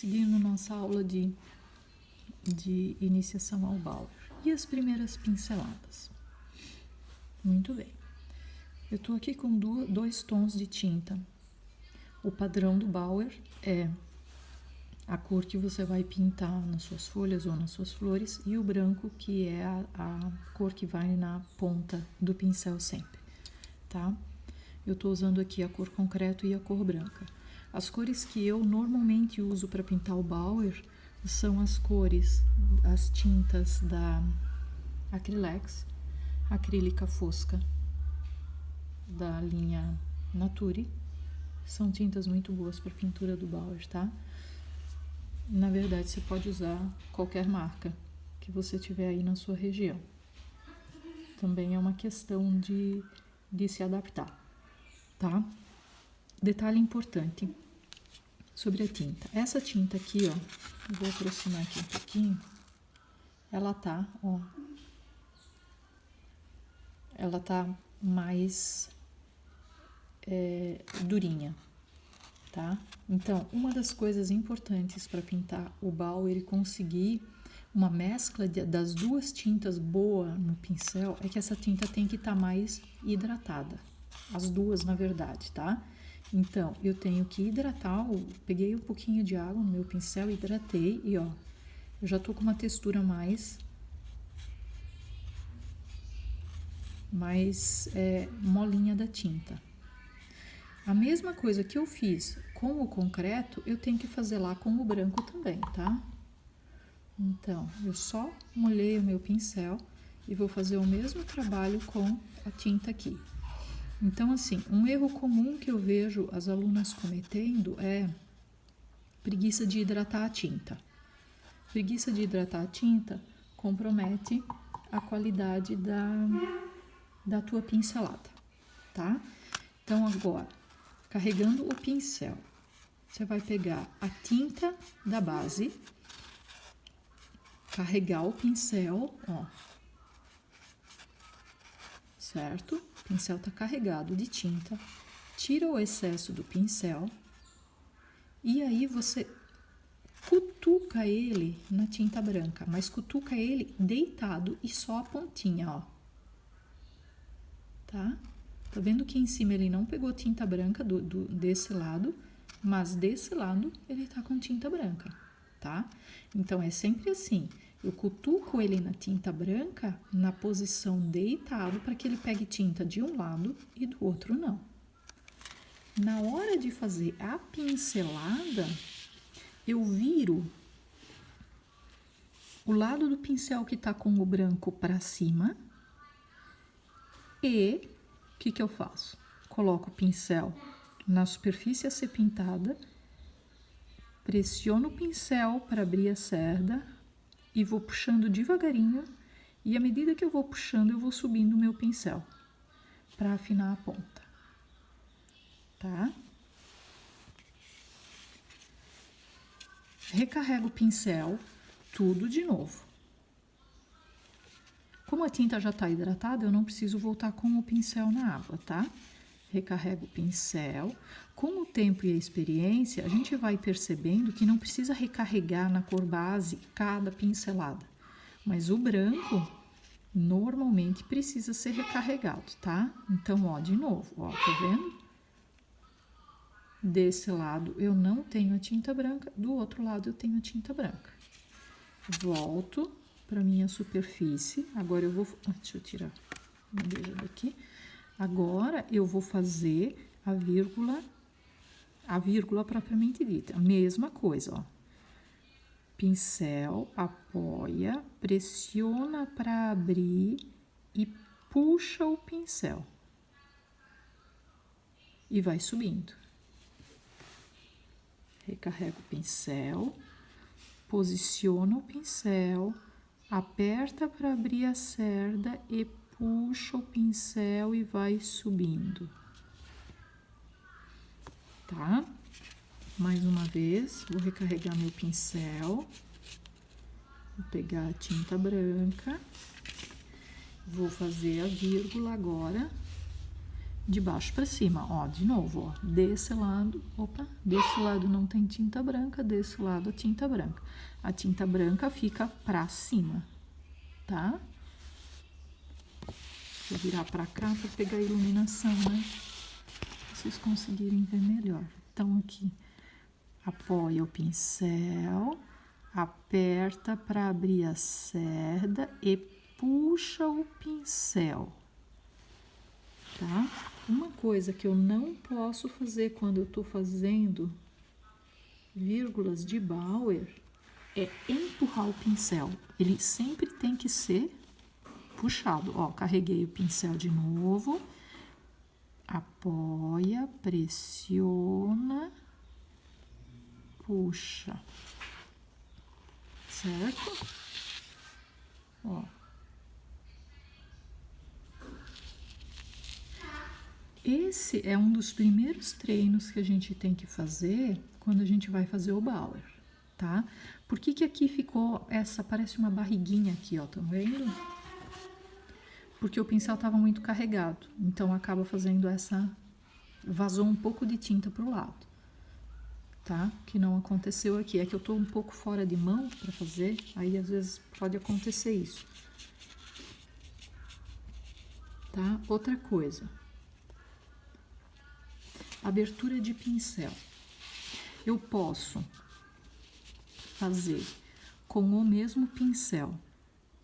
seguindo nossa aula de iniciação ao Bauer. E as primeiras pinceladas? Muito bem. Eu estou aqui com dois tons de tinta. O padrão do Bauer é a cor que você vai pintar nas suas folhas ou nas suas flores, e o branco, que é a cor que vai na ponta do pincel sempre, tá? Eu estou usando aqui a cor concreto e a cor branca. As cores que eu normalmente uso para pintar o Bauer são as tintas da Acrylex, acrílica fosca, da linha Nature. São tintas muito boas para pintura do Bauer, tá? Na verdade, você pode usar qualquer marca que você tiver aí na sua região. Também é uma questão de se adaptar, tá? Detalhe importante sobre a tinta. Essa tinta aqui, ó, vou aproximar aqui um pouquinho. Ela tá, ó, ela tá mais durinha, tá? Então, uma das coisas importantes para pintar o Bauer e conseguir uma mescla das duas tintas boa no pincel é que essa tinta tem que estar mais hidratada. As duas, na verdade, tá? Então, eu tenho que hidratar, peguei um pouquinho de água no meu pincel, hidratei e, ó, eu já tô com uma textura mais molinha da tinta. A mesma coisa que eu fiz com o concreto, eu tenho que fazer lá com o branco também, tá? Então, eu só molhei o meu pincel e vou fazer o mesmo trabalho com a tinta aqui. Então, assim, um erro comum que eu vejo as alunas cometendo é preguiça de hidratar a tinta. Preguiça de hidratar a tinta compromete a qualidade da tua pincelada, tá? Então, agora, carregando o pincel, você vai pegar a tinta da base, carregar o pincel, ó, certo? O pincel tá carregado de tinta, tira o excesso do pincel e aí você cutuca ele na tinta branca, mas cutuca ele deitado e só a pontinha, ó, tá? Tá vendo que em cima ele não pegou tinta branca desse lado, mas desse lado ele tá com tinta branca, tá? Então, é sempre assim, eu cutuco ele na tinta branca na posição deitado para que ele pegue tinta de um lado e do outro não. Na hora de fazer a pincelada, eu viro o lado do pincel que tá com o branco para cima e o que eu faço? Coloco o pincel na superfície a ser pintada, pressiono o pincel para abrir a cerda e vou puxando devagarinho, e à medida que eu vou puxando, eu vou subindo o meu pincel para afinar a ponta, tá? Recarrego o pincel, tudo de novo. Como a tinta já está hidratada, eu não preciso voltar com o pincel na água, tá? Recarrego o pincel. Com o tempo e a experiência, a gente vai percebendo que não precisa recarregar na cor base cada pincelada. Mas o branco, normalmente, precisa ser recarregado, tá? Então, ó, de novo, ó, tá vendo? Desse lado eu não tenho a tinta branca, do outro lado eu tenho a tinta branca. Volto para minha superfície. Agora eu vou... deixa eu tirar a bandeja daqui. Agora eu vou fazer a vírgula propriamente dita. A mesma coisa, ó. Pincel, apoia, pressiona para abrir e puxa o pincel. E vai subindo. Recarrega o pincel, posiciona o pincel, aperta para abrir a cerda e puxa o pincel e vai subindo, tá? Mais uma vez, vou recarregar meu pincel, vou pegar a tinta branca, vou fazer a vírgula agora, de baixo para cima, ó, de novo, ó, desse lado, opa, desse lado não tem tinta branca, desse lado a tinta branca. A tinta branca fica para cima, tá? Vou virar para cá para pegar a iluminação, né? Pra vocês conseguirem ver melhor. Então, aqui, apoia o pincel, aperta para abrir a cerda e puxa o pincel, tá? Uma coisa que eu não posso fazer quando eu tô fazendo vírgulas de Bauer é empurrar o pincel. Ele sempre tem que ser puxado. Ó, carreguei o pincel de novo, apoia, pressiona, puxa, certo? Ó. Esse é um dos primeiros treinos que a gente tem que fazer quando a gente vai fazer o Bauer, tá? Por que que aqui ficou essa, parece uma barriguinha aqui, ó, tá vendo? Porque o pincel estava muito carregado, então acaba fazendo essa, vazou um pouco de tinta pro lado, tá? Que não aconteceu aqui, é que eu tô um pouco fora de mão para fazer, aí às vezes pode acontecer isso, tá? Outra coisa, abertura de pincel. Eu posso fazer com o mesmo pincel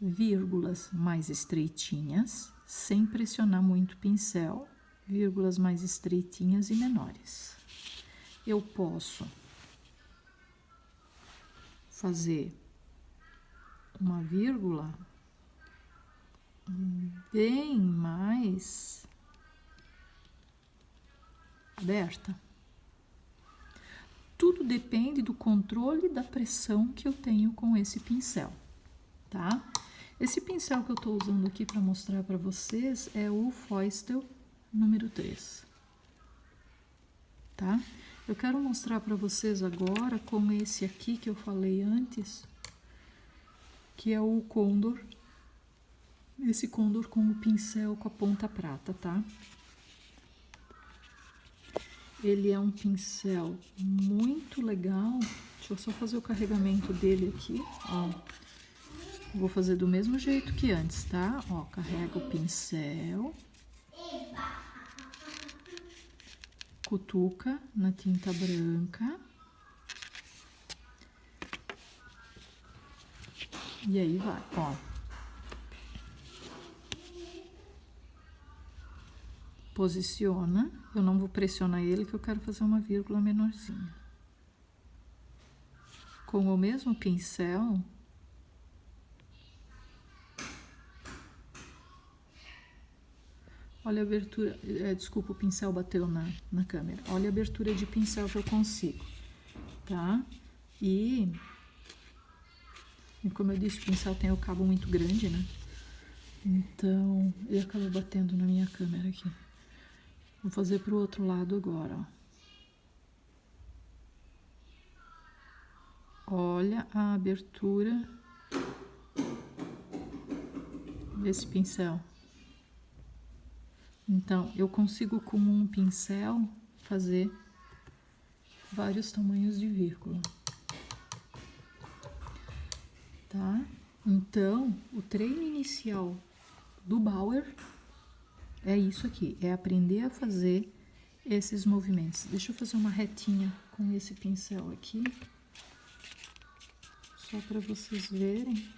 vírgulas mais estreitinhas, sem pressionar muito o pincel, vírgulas mais estreitinhas e menores. Eu posso fazer uma vírgula bem mais aberta. Tudo depende do controle da pressão que eu tenho com esse pincel, tá? Esse pincel que eu tô usando aqui para mostrar para vocês é o Feustel número 3, tá? Eu quero mostrar para vocês agora com esse aqui que eu falei antes, que é o Condor, esse Condor com o pincel com a ponta prata, tá? Ele é um pincel muito legal. Deixa eu só fazer o carregamento dele aqui, ó. Vou fazer do mesmo jeito que antes, tá? Ó, carrega o pincel. Cutuca na tinta branca. E aí vai, ó. Posiciona. Eu não vou pressionar ele, que eu quero fazer uma vírgula menorzinha. Com o mesmo pincel, olha a abertura, desculpa, o pincel bateu na câmera. Olha a abertura de pincel que eu consigo, tá? E como eu disse, o pincel tem o cabo muito grande, né? Então, ele acaba batendo na minha câmera aqui. Vou fazer pro outro lado agora, ó. Olha a abertura desse pincel. Então, eu consigo com um pincel fazer vários tamanhos de vírgula, tá? Então, o treino inicial do Bauer é isso aqui, é aprender a fazer esses movimentos. Deixa eu fazer uma retinha com esse pincel aqui, só para vocês verem.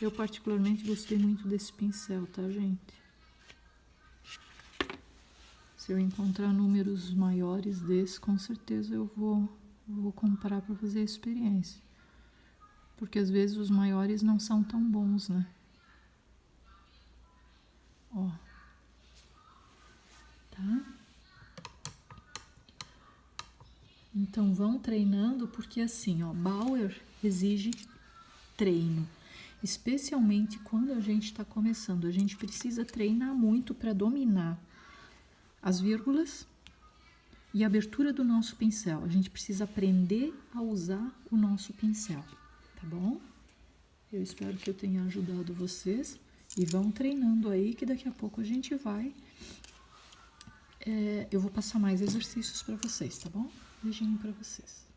Eu particularmente gostei muito desse pincel, tá, gente? Se eu encontrar números maiores desse, com certeza eu vou comprar para fazer a experiência. Porque às vezes os maiores não são tão bons, né? Ó. Tá? Então vão treinando, porque assim, ó, Bauer exige treino. Especialmente quando a gente está começando. A gente precisa treinar muito para dominar as vírgulas e a abertura do nosso pincel. A gente precisa aprender a usar o nosso pincel, tá bom? Eu espero que eu tenha ajudado vocês e vão treinando aí que daqui a pouco a gente vai eu vou passar mais exercícios para vocês, tá bom? Beijinho para vocês.